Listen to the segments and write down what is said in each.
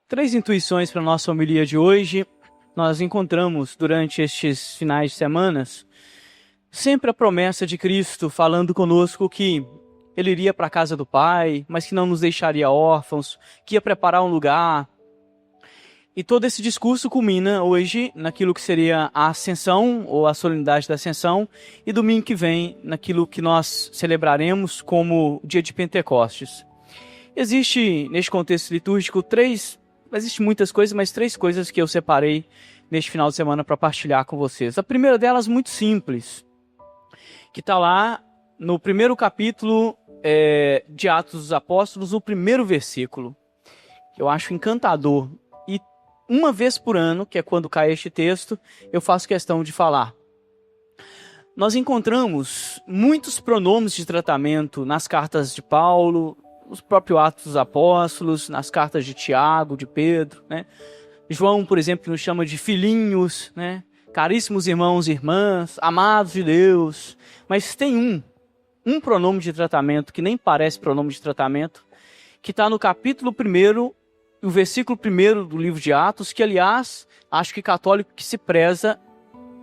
Três intuições para a nossa homilia de hoje. Nós encontramos durante estes finais de semanas sempre a promessa de Cristo falando conosco que Ele iria para a casa do Pai, mas que não nos deixaria órfãos, que ia preparar um lugar. E todo esse discurso culmina hoje naquilo que seria a Ascensão, ou a solenidade da Ascensão, e domingo que vem naquilo que nós celebraremos como o dia de Pentecostes. Existe, neste contexto litúrgico, existem muitas coisas, mas três coisas que eu separei neste final de semana para partilhar com vocês. A primeira delas, muito simples, que está lá no primeiro capítulo de Atos dos Apóstolos, o primeiro versículo, que eu acho encantador. E uma vez por ano, que é quando cai este texto, eu faço questão de falar. Nós encontramos muitos pronomes de tratamento nas cartas de Paulo, nos próprios Atos dos Apóstolos, nas cartas de Tiago, de Pedro, né? João, por exemplo, que nos chama de filhinhos, né? Caríssimos irmãos e irmãs, amados de Deus. Mas tem um pronome de tratamento, que nem parece pronome de tratamento, que está no capítulo 1, o versículo 1 do livro de Atos, que, aliás, acho que católico que se preza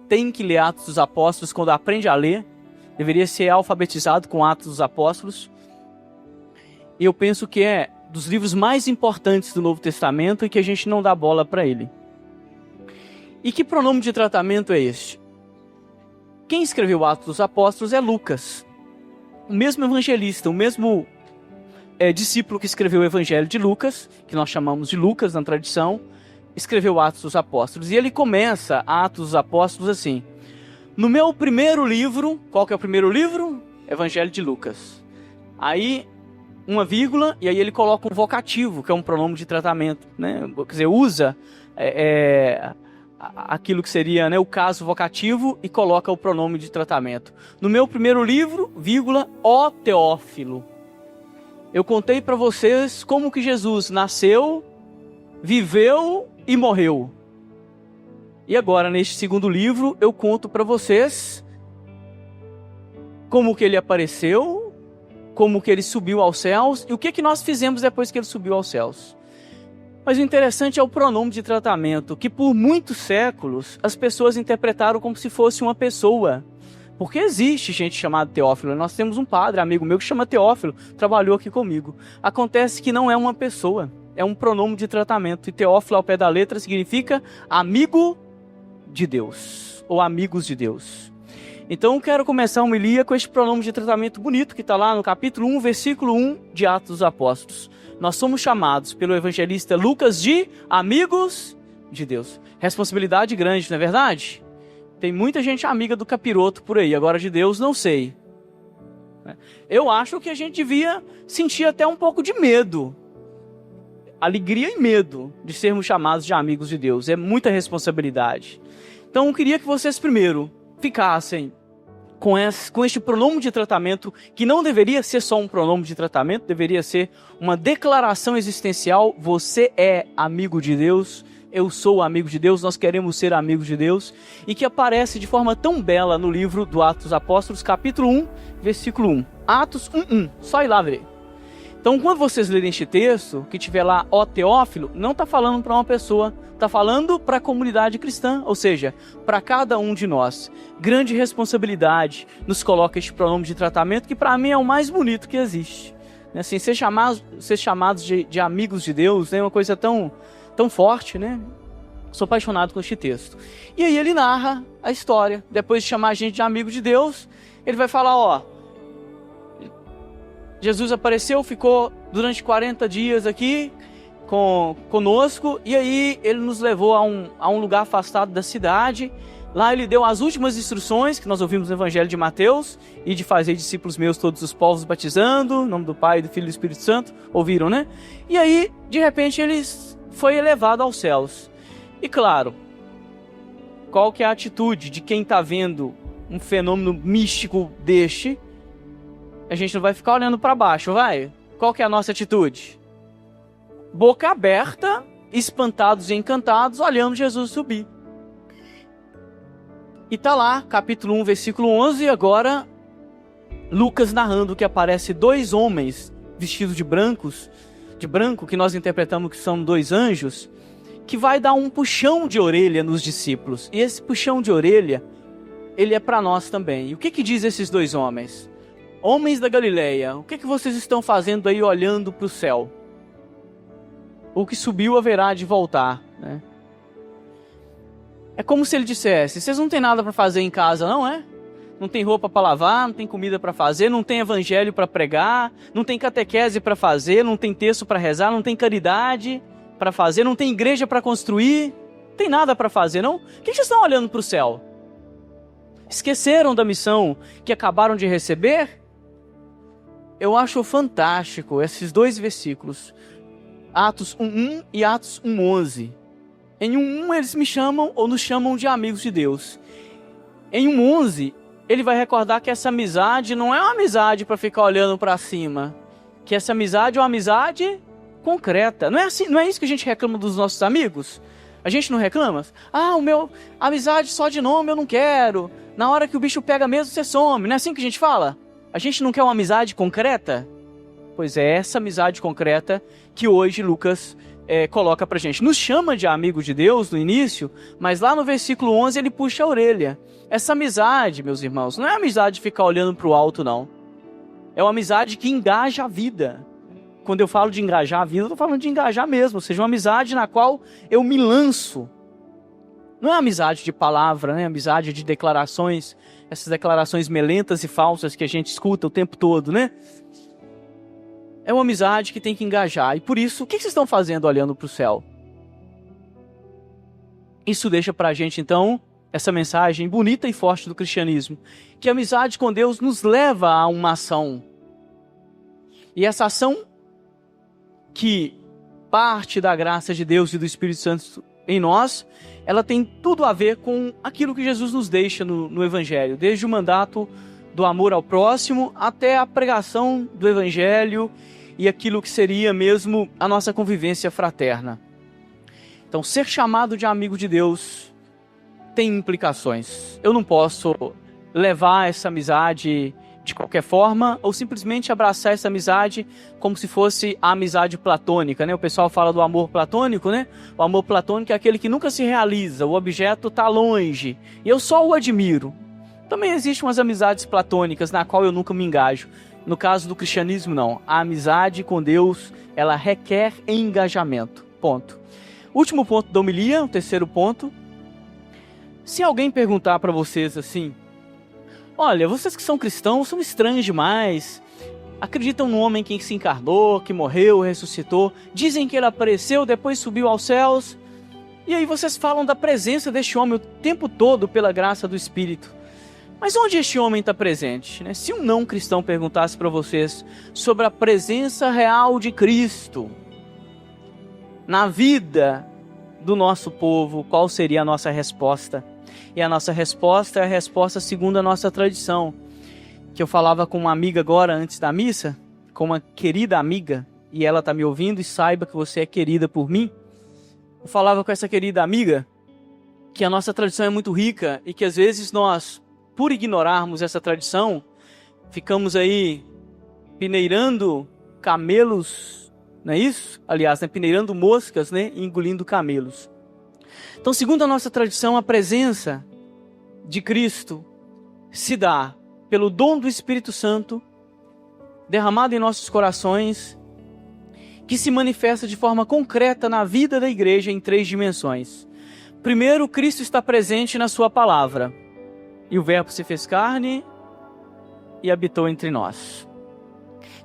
tem que ler Atos dos Apóstolos quando aprende a ler, deveria ser alfabetizado com Atos dos Apóstolos. E eu penso que é dos livros mais importantes do Novo Testamento e que a gente não dá bola para ele. E que pronome de tratamento é este? Quem escreveu Atos dos Apóstolos é Lucas, o mesmo evangelista, o mesmo discípulo que escreveu o Evangelho de Lucas, que nós chamamos de Lucas na tradição, escreveu Atos dos Apóstolos. E ele começa Atos dos Apóstolos assim: no meu primeiro livro, qual que é o primeiro livro? Evangelho de Lucas. Aí uma vírgula, e aí ele coloca um vocativo, que é um pronome de tratamento, né? Quer dizer, usa aquilo que seria, né, o caso vocativo e coloca o pronome de tratamento. No meu primeiro livro, vírgula, ó Teófilo, eu contei para vocês como que Jesus nasceu, viveu e morreu. E agora, neste segundo livro, eu conto para vocês como que ele apareceu, como que ele subiu aos céus e o que nós fizemos depois que ele subiu aos céus. Mas o interessante é o pronome de tratamento, que por muitos séculos as pessoas interpretaram como se fosse uma pessoa. Porque existe gente chamada Teófilo. Nós temos um padre, amigo meu, que chama Teófilo, trabalhou aqui comigo. Acontece que não é uma pessoa, é um pronome de tratamento. E Teófilo, ao pé da letra, significa amigo de Deus, ou amigos de Deus. Então eu quero começar a homilia com este pronome de tratamento bonito que está lá no capítulo 1, versículo 1 de Atos dos Apóstolos. Nós somos chamados pelo evangelista Lucas de amigos de Deus. Responsabilidade grande, não é verdade? Tem muita gente amiga do capiroto por aí, agora de Deus não sei. Eu acho que a gente devia sentir até um pouco de medo. Alegria e medo de sermos chamados de amigos de Deus. É muita responsabilidade. Então eu queria que vocês primeiro ficassem com este pronome de tratamento, que não deveria ser só um pronome de tratamento, deveria ser uma declaração existencial. Você é amigo de Deus, eu sou amigo de Deus, nós queremos ser amigos de Deus, e que aparece de forma tão bela no livro do Atos dos Apóstolos, capítulo 1, versículo 1. Atos 1:1, só ir lá ver. Então, quando vocês lerem este texto, que tiver lá, ó Teófilo, não está falando para uma pessoa, está falando para a comunidade cristã, ou seja, para cada um de nós. Grande responsabilidade nos coloca este pronome de tratamento, que para mim é o mais bonito que existe. Assim, ser chamados de amigos de Deus, né, é uma coisa tão forte, né? Sou apaixonado com este texto. E aí ele narra a história. Depois de chamar a gente de amigo de Deus, ele vai falar, ó, Jesus apareceu, ficou durante 40 dias aqui conosco, e aí ele nos levou a um lugar afastado da cidade. Lá ele deu as últimas instruções que nós ouvimos no Evangelho de Mateus, e de fazer discípulos meus todos os povos batizando, em nome do Pai, do Filho e do Espírito Santo. Ouviram, né? E aí, de repente, ele foi elevado aos céus. E claro, qual que é a atitude de quem está vendo um fenômeno místico deste? A gente não vai ficar olhando para baixo, vai? Qual que é a nossa atitude? Boca aberta, espantados e encantados, olhando Jesus subir. E tá lá, capítulo 1, versículo 11, agora Lucas narrando que aparece dois homens vestidos de brancos, de branco, que nós interpretamos que são 2 anjos, que vai dar um puxão de orelha nos discípulos. E esse puxão de orelha, ele é para nós também. E o que diz esses 2 homens? Homens da Galileia, o que vocês estão fazendo aí olhando para o céu? O que subiu haverá de voltar, né? É como se ele dissesse, vocês não tem nada para fazer em casa, não é? Não tem roupa para lavar, não tem comida para fazer, não tem evangelho para pregar, não tem catequese para fazer, não tem texto para rezar, não tem caridade para fazer, não tem igreja para construir, não tem nada para fazer, não? Por que vocês estão olhando para o céu? Esqueceram da missão que acabaram de receber? Eu acho fantástico esses 2 versículos, Atos 1:1 e Atos 1:11. Em 1:1 eles me chamam ou nos chamam de amigos de Deus. Em 1:11 ele vai recordar que essa amizade não é uma amizade para ficar olhando para cima, que essa amizade é uma amizade concreta. Não é assim, não é isso que a gente reclama dos nossos amigos? A gente não reclama? Amizade só de nome eu não quero. Na hora que o bicho pega mesmo você some. Não é assim que a gente fala? A gente não quer uma amizade concreta? Pois é essa amizade concreta que hoje Lucas coloca pra gente. Nos chama de amigo de Deus no início, mas lá no versículo 11 ele puxa a orelha. Essa amizade, meus irmãos, não é amizade de ficar olhando pro alto, não. É uma amizade que engaja a vida. Quando eu falo de engajar a vida, eu estou falando de engajar mesmo. Ou seja, uma amizade na qual eu me lanço. Não é amizade de palavra, né? Amizade de declarações, essas declarações melentas e falsas que a gente escuta o tempo todo, né? É uma amizade que tem que engajar. E por isso, o que vocês estão fazendo olhando para o céu? Isso deixa para a gente, então, essa mensagem bonita e forte do cristianismo. Que a amizade com Deus nos leva a uma ação. E essa ação, que parte da graça de Deus e do Espírito Santo em nós, ela tem tudo a ver com aquilo que Jesus nos deixa no Evangelho. Desde o mandato do amor ao próximo até a pregação do Evangelho e aquilo que seria mesmo a nossa convivência fraterna. Então, ser chamado de amigo de Deus tem implicações. Eu não posso levar essa amizade de qualquer forma ou simplesmente abraçar essa amizade como se fosse a amizade platônica, né? O pessoal fala do amor platônico, né? O amor platônico é aquele que nunca se realiza, o objeto está longe e eu só o admiro. Também existem umas amizades platônicas na qual eu nunca me engajo. No caso do cristianismo, não. A amizade com Deus, ela requer engajamento. Ponto. Último ponto da homilia, o terceiro ponto. Se alguém perguntar para vocês assim, olha, vocês que são cristãos são estranhos demais, acreditam no homem que se encarnou, que morreu, ressuscitou, dizem que ele apareceu, depois subiu aos céus, e aí vocês falam da presença deste homem o tempo todo pela graça do Espírito. Mas onde este homem está presente, né? Se um não cristão perguntasse para vocês sobre a presença real de Cristo na vida do nosso povo, qual seria a nossa resposta? E a nossa resposta é a resposta segundo a nossa tradição. Que eu falava com uma amiga agora, antes da missa, com uma querida amiga, e ela está me ouvindo e saiba que você é querida por mim. Eu falava com essa querida amiga que a nossa tradição é muito rica e que às vezes nós, por ignorarmos essa tradição, ficamos aí peneirando camelos, não é isso? Aliás, né? Peneirando moscas, né? E engolindo camelos. Então, segundo a nossa tradição, a presença de Cristo se dá pelo dom do Espírito Santo derramado em nossos corações, que se manifesta de forma concreta na vida da igreja em 3 dimensões. Primeiro, Cristo está presente na sua palavra, e o Verbo se fez carne e habitou entre nós.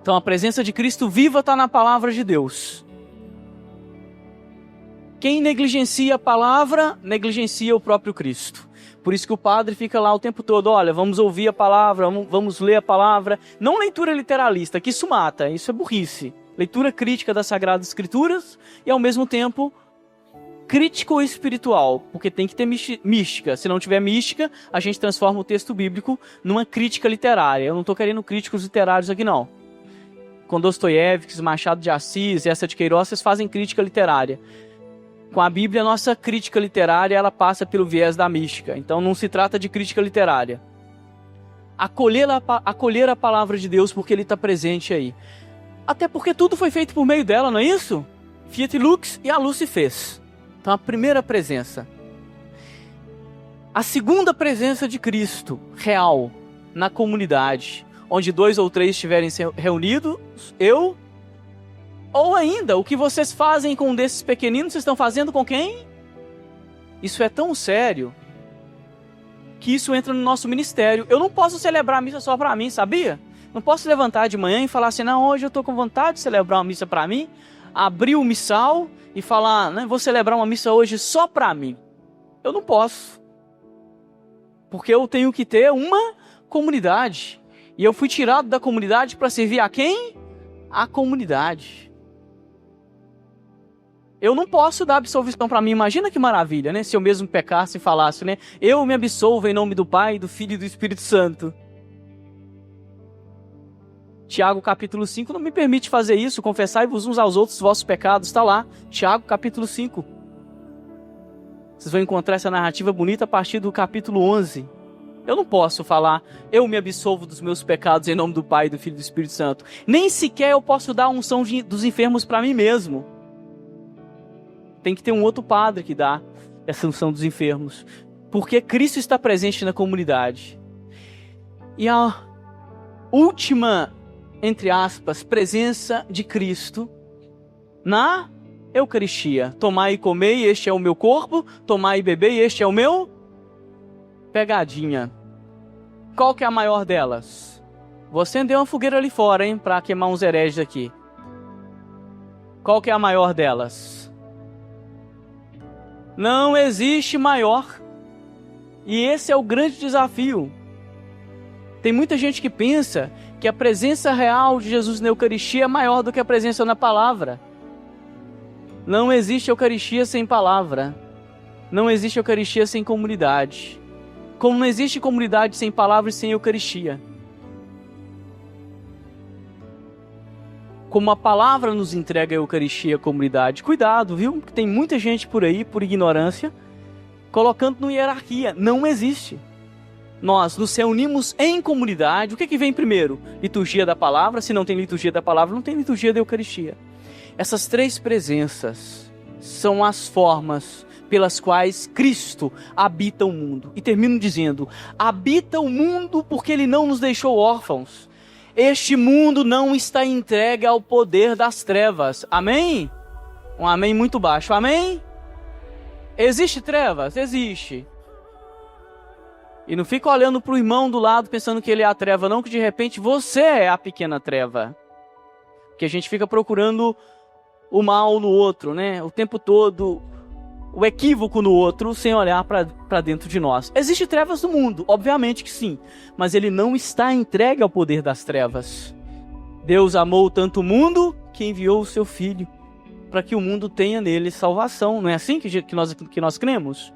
Então, a presença de Cristo viva está na palavra de Deus. Quem negligencia a palavra, negligencia o próprio Cristo. Por isso que o padre fica lá o tempo todo, olha, vamos ouvir a palavra, vamos ler a palavra. Não leitura literalista, que isso mata, isso é burrice. Leitura crítica das Sagradas Escrituras e, ao mesmo tempo, crítico espiritual, porque tem que ter mística. Se não tiver mística, a gente transforma o texto bíblico numa crítica literária. Eu não estou querendo críticos literários aqui, não. Com Dostoiévski, Machado de Assis, essa de Queiroz, vocês fazem crítica literária. Com a Bíblia, a nossa crítica literária, ela passa pelo viés da mística. Então não se trata de crítica literária. Acolher a palavra de Deus porque ele está presente aí. Até porque tudo foi feito por meio dela, não é isso? Fiat Lux e a luz se fez. Então a primeira presença. A segunda presença de Cristo, real, na comunidade, onde 2 ou 3 estiverem reunidos, eu, ou ainda, o que vocês fazem com um desses pequeninos, vocês estão fazendo com quem? Isso é tão sério, que isso entra no nosso ministério. Eu não posso celebrar a missa só para mim, sabia? Não posso levantar de manhã e falar assim, não, hoje eu estou com vontade de celebrar uma missa para mim, abrir o missal e falar, né, vou celebrar uma missa hoje só para mim. Eu não posso. Porque eu tenho que ter uma comunidade. E eu fui tirado da comunidade para servir a quem? A comunidade. Eu não posso dar absolvição para mim. Imagina que maravilha, né? Se eu mesmo pecasse e falasse, né? Eu me absolvo em nome do Pai, do Filho e do Espírito Santo. Tiago capítulo 5 não me permite fazer isso. Confessai-vos uns aos outros os vossos pecados. Está lá. Tiago capítulo 5. Vocês vão encontrar essa narrativa bonita a partir do capítulo 11. Eu não posso falar, eu me absolvo dos meus pecados em nome do Pai, do Filho e do Espírito Santo. Nem sequer eu posso dar a unção dos enfermos para mim mesmo. Tem que ter um outro padre que dá essa unção dos enfermos. Porque Cristo está presente na comunidade. E a última, entre aspas, presença de Cristo na Eucaristia. Tomai e comei, este é o meu corpo. Tomai e bebei, este é o meu... Pegadinha. Qual que é a maior delas? Vou acender uma fogueira ali fora, hein? Para queimar uns hereges aqui. Qual que é a maior delas? Não existe maior. E esse é o grande desafio. Tem muita gente que pensa que a presença real de Jesus na Eucaristia é maior do que a presença na palavra. Não existe Eucaristia sem palavra. Não existe Eucaristia sem comunidade. Como não existe comunidade sem palavra e sem Eucaristia. Como a palavra nos entrega a Eucaristia e a comunidade. Cuidado, viu? Porque tem muita gente por aí, por ignorância, colocando no hierarquia. Não existe. Nós nos reunimos em comunidade. O que vem primeiro? Liturgia da palavra. Se não tem liturgia da palavra, não tem liturgia da Eucaristia. Essas 3 presenças são as formas pelas quais Cristo habita o mundo. E termino dizendo, habita o mundo porque Ele não nos deixou órfãos. Este mundo não está entregue ao poder das trevas. Amém? Um amém muito baixo. Amém? Existe trevas? Existe. E não fica olhando para o irmão do lado pensando que ele é a treva, não, que de repente você é a pequena treva. Que a gente fica procurando o mal no outro, né? O tempo todo, o equívoco no outro, sem olhar para dentro de nós. Existem trevas no mundo, obviamente que sim, mas ele não está entregue ao poder das trevas. Deus amou tanto o mundo que enviou o seu Filho, para que o mundo tenha nele salvação. Não é assim que nós cremos?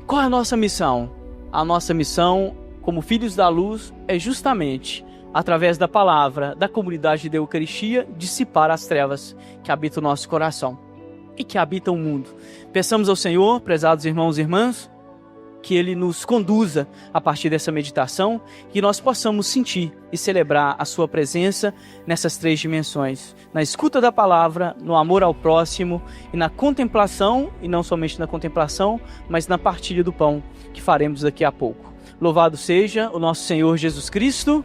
Qual é a nossa missão? A nossa missão, como filhos da luz, é justamente, através da palavra, da comunidade da Eucaristia, dissipar as trevas que habitam o nosso coração e que habitam o mundo. Peçamos ao Senhor, prezados irmãos e irmãs, que Ele nos conduza a partir dessa meditação, que nós possamos sentir e celebrar a Sua presença nessas 3 dimensões, na escuta da palavra, no amor ao próximo e na contemplação, e não somente na contemplação, mas na partilha do pão que faremos daqui a pouco. Louvado seja o nosso Senhor Jesus Cristo.